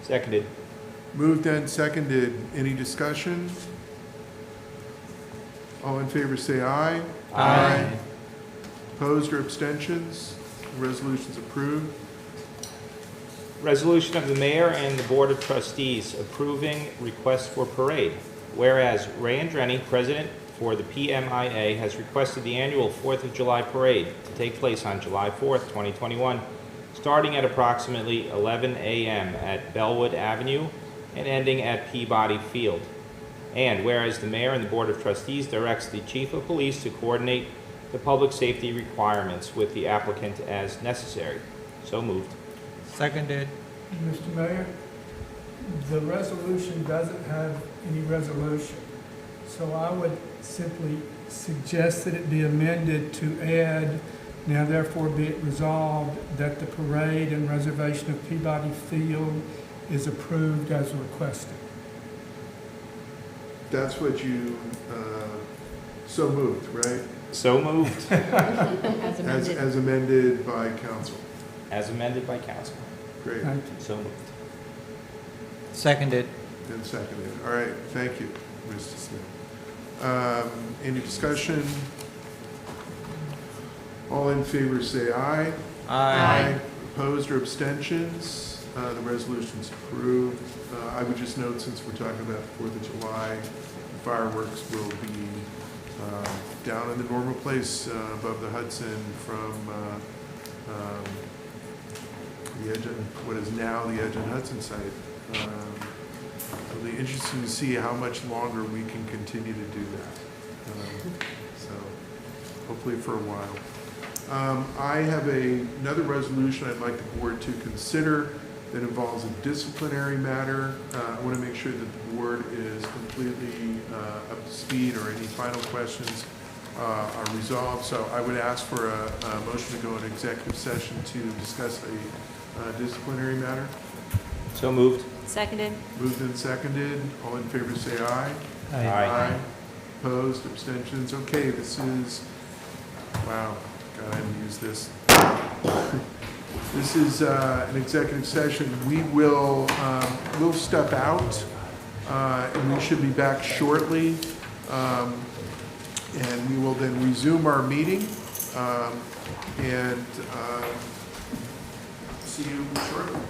Seconded. Moved and seconded. Any discussion? All in favor say aye. Aye. Opposed or abstentions? Resolution's approved. Resolution of the mayor and the board of trustees approving request for parade. Whereas Ray Andreni, president for the PMIA, has requested the annual 4th of July parade to take place on July 4th, 2021, starting at approximately 11 a.m. at Bellwood Avenue and ending at Peabody Field. And whereas the mayor and the board of trustees directs the chief of police to coordinate the public safety requirements with the applicant as necessary. So moved. Seconded. Mr. Mayor, the resolution doesn't have any resolution. So I would simply suggest that it be amended to add, now therefore be it resolved that the parade and reservation of Peabody Field is approved as requested. That's what you, so moved, right? So moved. As amended. As amended by council. As amended by council. Great. Thank you. So moved. Seconded. And seconded. All right, thank you, Mr. Smith. Any discussion? All in favor say aye. Aye. Opposed or abstentions? The resolution's approved. I would just note, since we're talking about the 4th of July, fireworks will be down in the normal place above the Hudson from the edge of what is now the Edge and Hudson site. It'll be interesting to see how much longer we can continue to do that. So hopefully for a while. I have another resolution I'd like the board to consider that involves a disciplinary matter. I want to make sure that the board is completely up to speed, or any final questions are resolved. So I would ask for a motion to go into executive session to discuss a disciplinary matter. So moved. Seconded? Moved and seconded. All in favor say aye. Aye. Opposed, abstentions. Okay, this is, wow, God, I haven't used this. This is an executive session. We will, we'll step out, and we should be back shortly. And we will then resume our meeting, and see you shortly.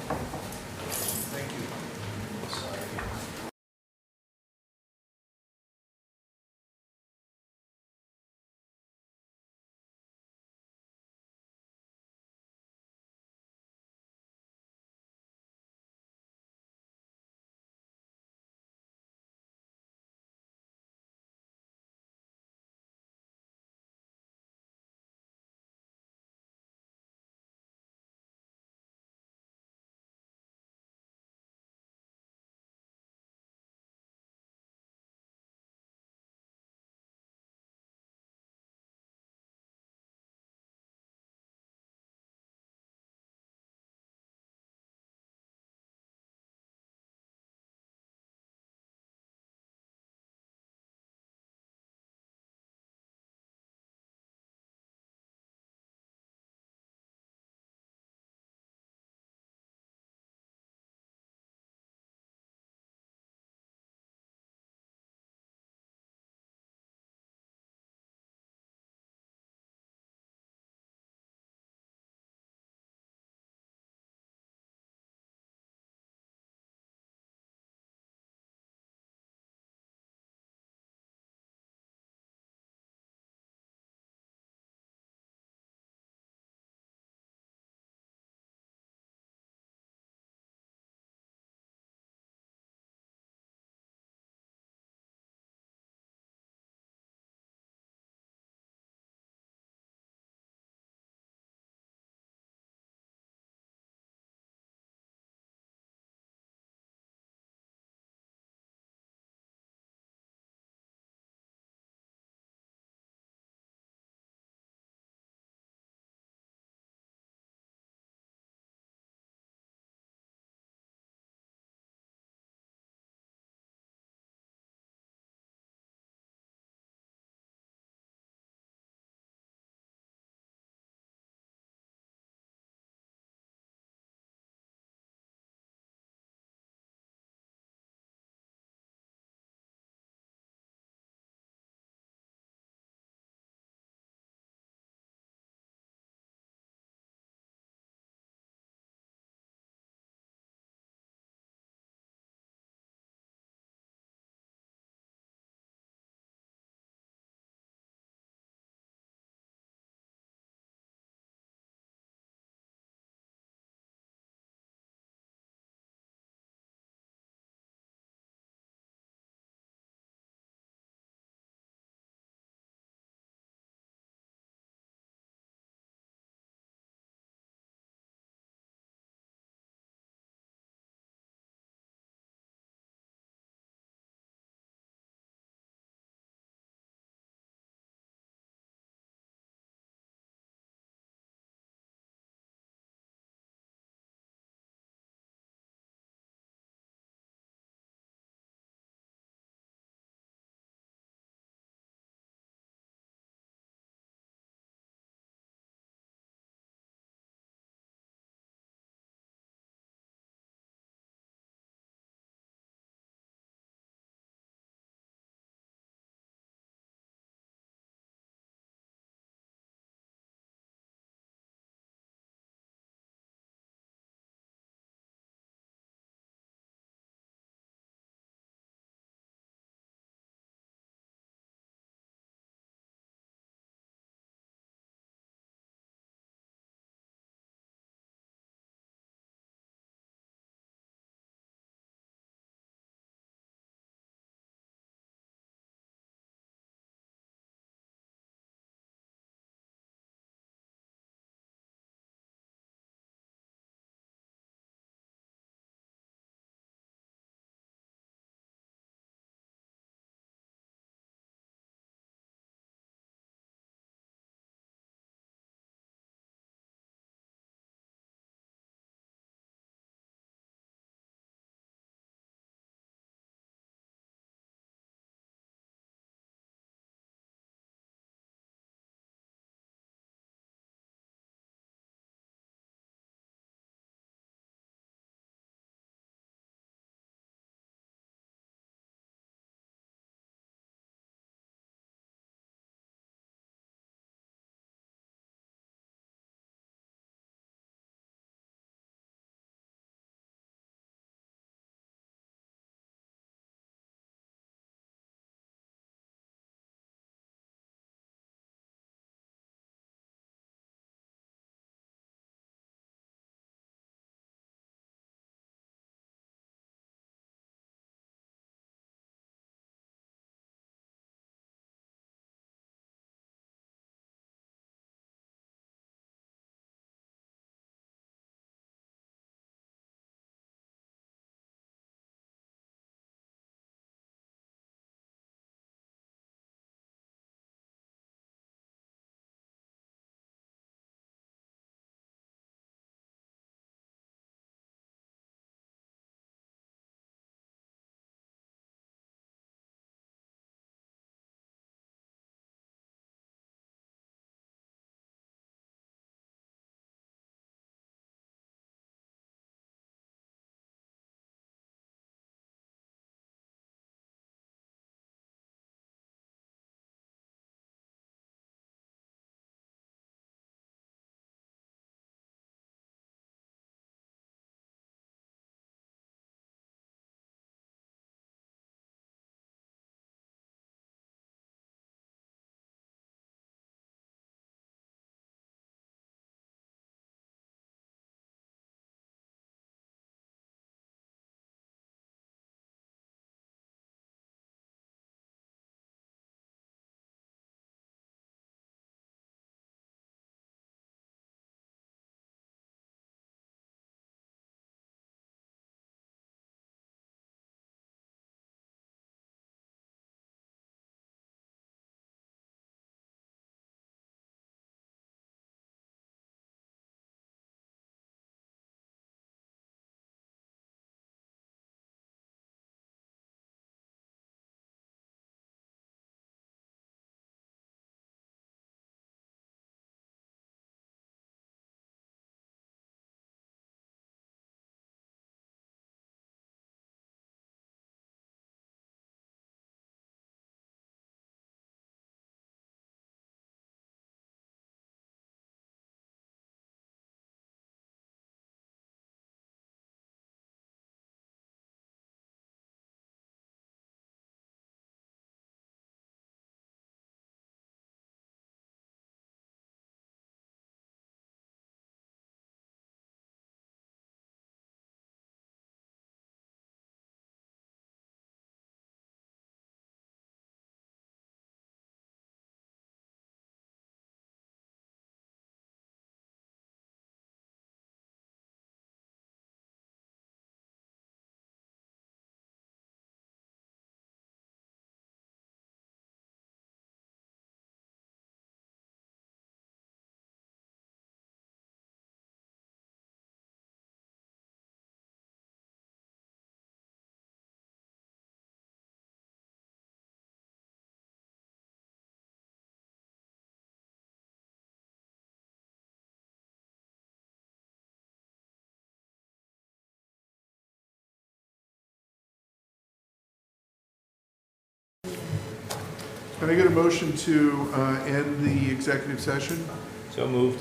Can I get a motion to end the executive session? So moved.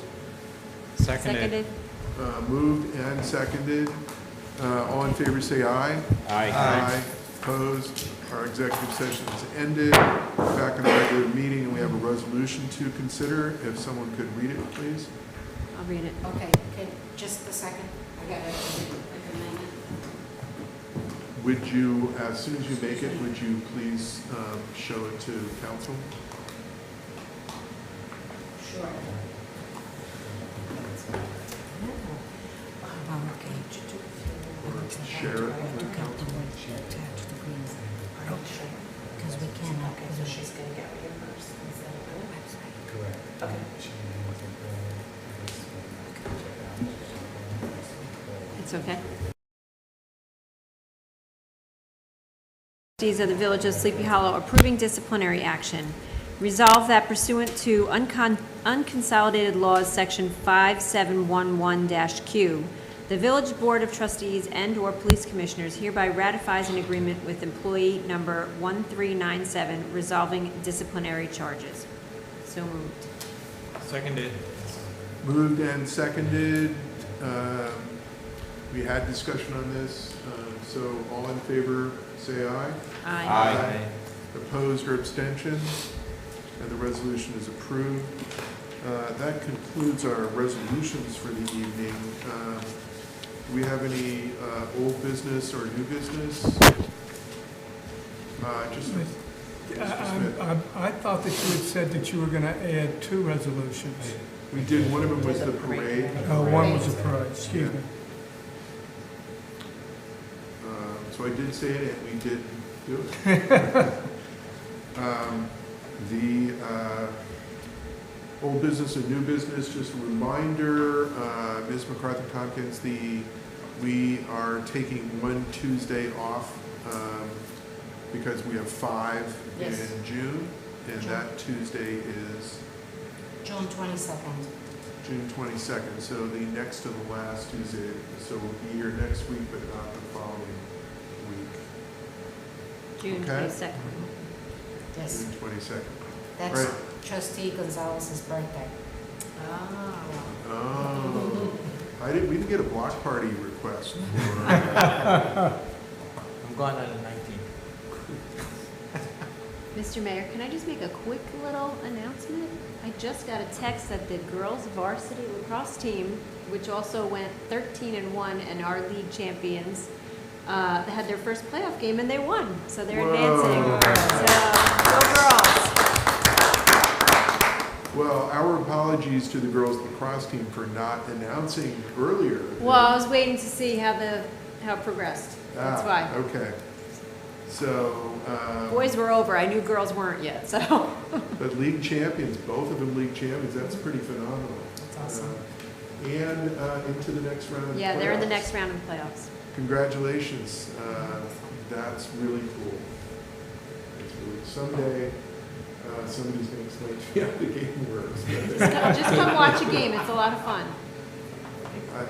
Seconded. Moved and seconded. All in favor, say aye. Aye. Opposed? Our executive session is ended. Back in the regular meeting, and we have a resolution to consider. If someone could read it, please. I'll read it. Okay, just a second. I got it. Would you, as soon as you make it, would you please show it to council? Sure. Share it. Because we cannot, because she's going to get reimbursed. Correct. Okay. It's okay. Trustees of the Village of Sleepy Hollow approving disciplinary action. Resolve that pursuant to unconsolidated laws, section 5711-Q, the Village Board of Trustees and/or Police Commissioners hereby ratifies an agreement with employee number 1397 resolving disciplinary charges. So moved. Seconded. Moved and seconded. We had discussion on this, so all in favor, say aye. Aye. Opposed or abstentions? And the resolution is approved. That concludes our resolutions for the evening. Do we have any old business or new business? Just Mr. Smith. I thought that you had said that you were going to add 2 resolutions. We did, one of them was the parade. One was a parade, excuse me. So I did say it, and we did do it. The old business and new business, just a reminder, Ms. McCarthy-Tompkins, we are taking one Tuesday off because we have 5 Yes. in June, and that Tuesday is June 22nd. June 22nd, so the next to the last Tuesday, so we'll be here next week, but not the following week. June Okay. 22nd. Yes, June 22nd. that's Right. Trustee Gonzalez's birthday. Oh, we didn't get a block party request for, I'm going on the 19th. Mr. Mayor, can I just make a quick little announcement? I just got a text that the girls varsity lacrosse team, which also went 13-1 and are league champions, they had their first playoff game and they won, so they're advancing. So, go girls. well, our apologies to the girls lacrosse team for not announcing earlier. Well, I was waiting to see how it progressed. That's why. Okay. So, Boys were over. I knew girls weren't yet, so. but league champions, both of them league champions, that's pretty phenomenal. That's awesome. And into the next round of Yeah, they're in the playoffs. next round of playoffs. Congratulations. That's really cool. Someday, somebody's going to explain to me how the game works. Just come watch a game. It's a lot of fun.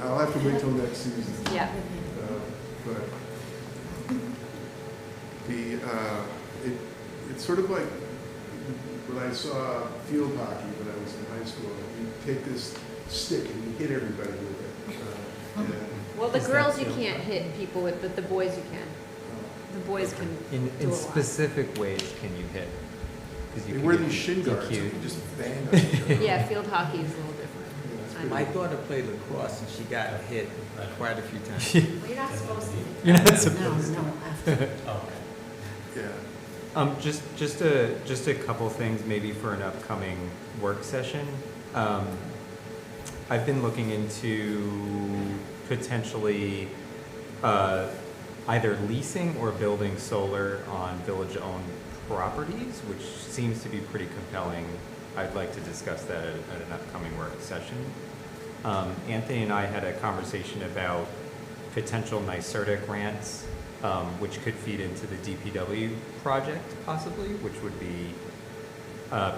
I'll have to wait till next season. Yeah. But it's sort of like when I saw field hockey when I was in high school. You take this stick and you hit everybody with it. Well, the girls you can't hit people with, but the boys you can. The boys can do a In lot. specific ways can you hit? 'Cause you They could wear get these shin guards and DQ'd. you just bang on each other. Yeah, field hockey is a little different. My daughter played lacrosse and she got hit quite a few times. Well, you're not supposed to. You're not No, supposed to. no, after. Yeah. Just a couple things maybe for an upcoming work session. I've been looking into potentially either leasing or building solar on village-owned properties, which seems to be pretty compelling. I'd like to discuss that at an upcoming work session. Anthony and I had a conversation about potential NYSERDA grants, which could feed into the DPW project possibly, which would be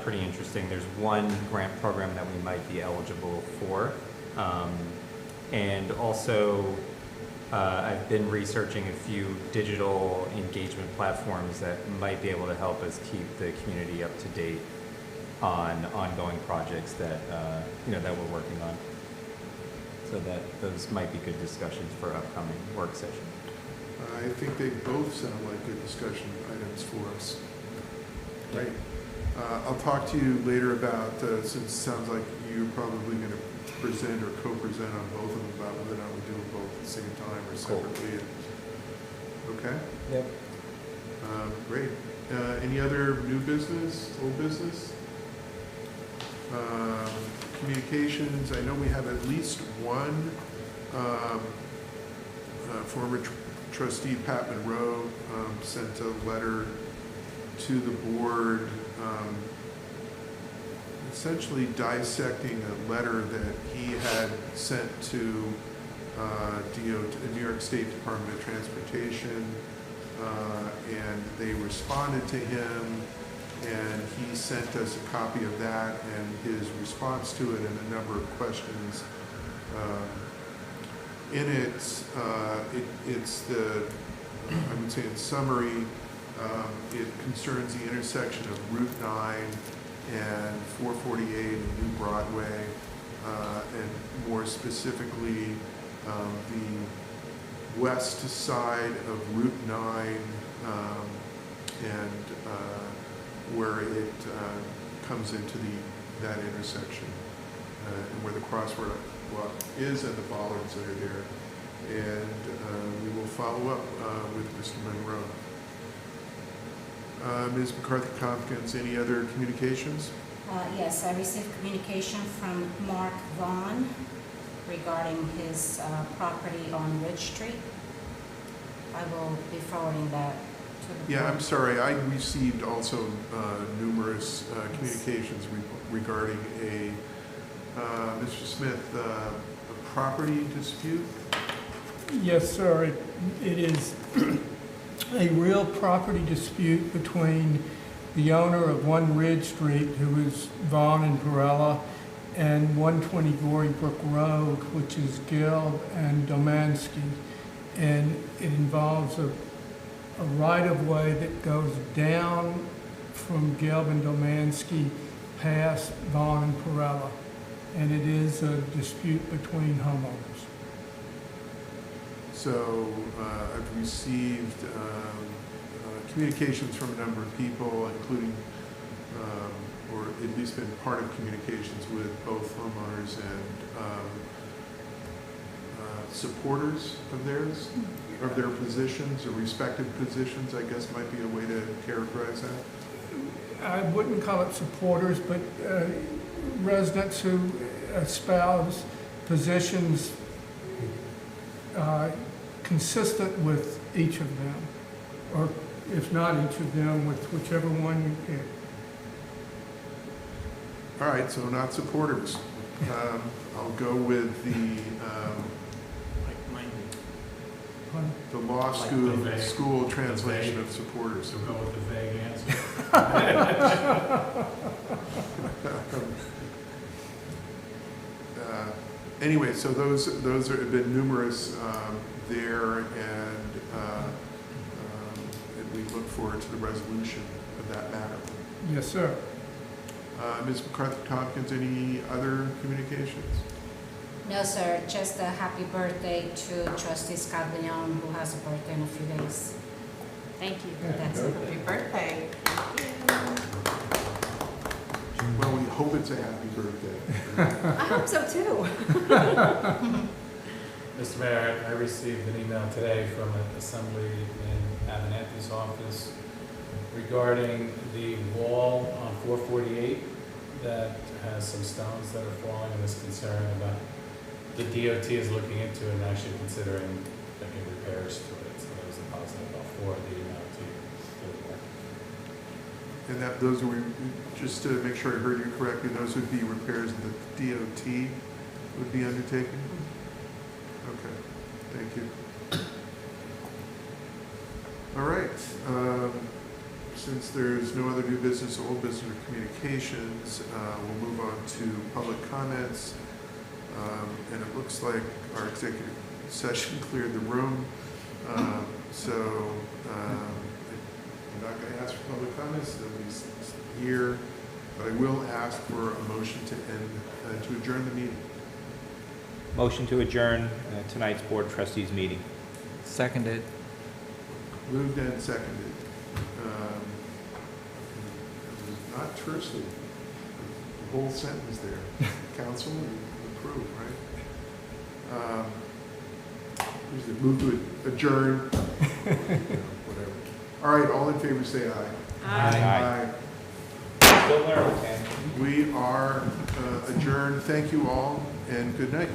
pretty interesting. There's one grant program that we might be eligible for. And also I've been researching a few digital engagement platforms that might be able to help us keep the community up to date on ongoing projects that, that we're working on. So that those might be good discussions for upcoming work session. I think they both sound like good discussion items for us. Great. I'll talk to you later about, since it sounds like you're probably going to present or co-present on both of them, about whether or not we do them both at the same time or separately. Okay? Yep. Great. Any other new business, old business? Communications, I know we have at least one former trustee, Pat Monroe, sent a letter to the board essentially dissecting a letter that he had sent to New York State Department of Transportation, and they responded to him, and he sent us a copy of that and his response to it and a number of questions. In it, it's the, I would say in summary, it concerns the intersection of Route 9 and 448 and New Broadway, and more specifically, the west side of Route 9 and where it comes into that intersection, and where the crosswalk is and the bollards that are there. And we will follow up with Mr. Monroe. Ms. McCarthy-Tompkins, any other communications? Yes, I received communication from Mark Vaughn regarding his property on Ridge Street. I will be forwarding that to the board. Yeah, I'm sorry. I received also numerous communications regarding a, Mr. Smith, a property dispute? Yes, sir. It is a real property dispute between the owner of 1 Ridge Street, who is Vaughn and Perella, and 120 Gory Brook Road, which is Gill and Domansky. And it involves a right-of-way that goes down from Gill and Domansky past Vaughn and Perella. And it is a dispute between homeowners. So I've received communications from a number of people, including, or at least been part of communications with both homeowners and supporters of theirs, of their positions or respective positions, I guess might be a way to characterize that. I wouldn't call it supporters, but residents who espouse positions consistent with each of them, or if not each of them, with whichever one you pick. All right, so not supporters. I'll go with the law school translation of supporters. So go with the vague answer. Anyway, so those have been numerous there, and we look forward to the resolution of that matter. Yes, sir. Ms. McCarthy-Tompkins, any other communications? No, sir, just a happy birthday to Trustee Scott Leon, who has a birthday in a few days. Thank you. That's it. Happy birthday. Well, we hope it's a happy birthday. I hope so too. Mr. Mayor, I received an email today from an assembly in Abenanti's office regarding the wall on 448 that has some stones that are falling, and is concerned about the DOT is looking into it and actually considering making repairs to it. So there was a positive about 4 of the email to you. And that those are, just to make sure I heard you correctly, those would be repairs that the DOT would be undertaking? Okay, thank you. All right, since there's no other new business, old business, or communications, we'll move on to public comments. And it looks like our executive session cleared the room. So I'm not going to ask for public comments, nobody's here, but I will ask for a motion to end, to adjourn the meeting. Motion to adjourn tonight's Board of Trustees meeting. Seconded. Moved and seconded. It was not terse, the whole sentence there. Council, you approve, right? Who's it? Move to adjourn. Whatever. All right, all in favor say aye. Aye. Still learning, Ken. We are adjourned. Thank you all, and good night.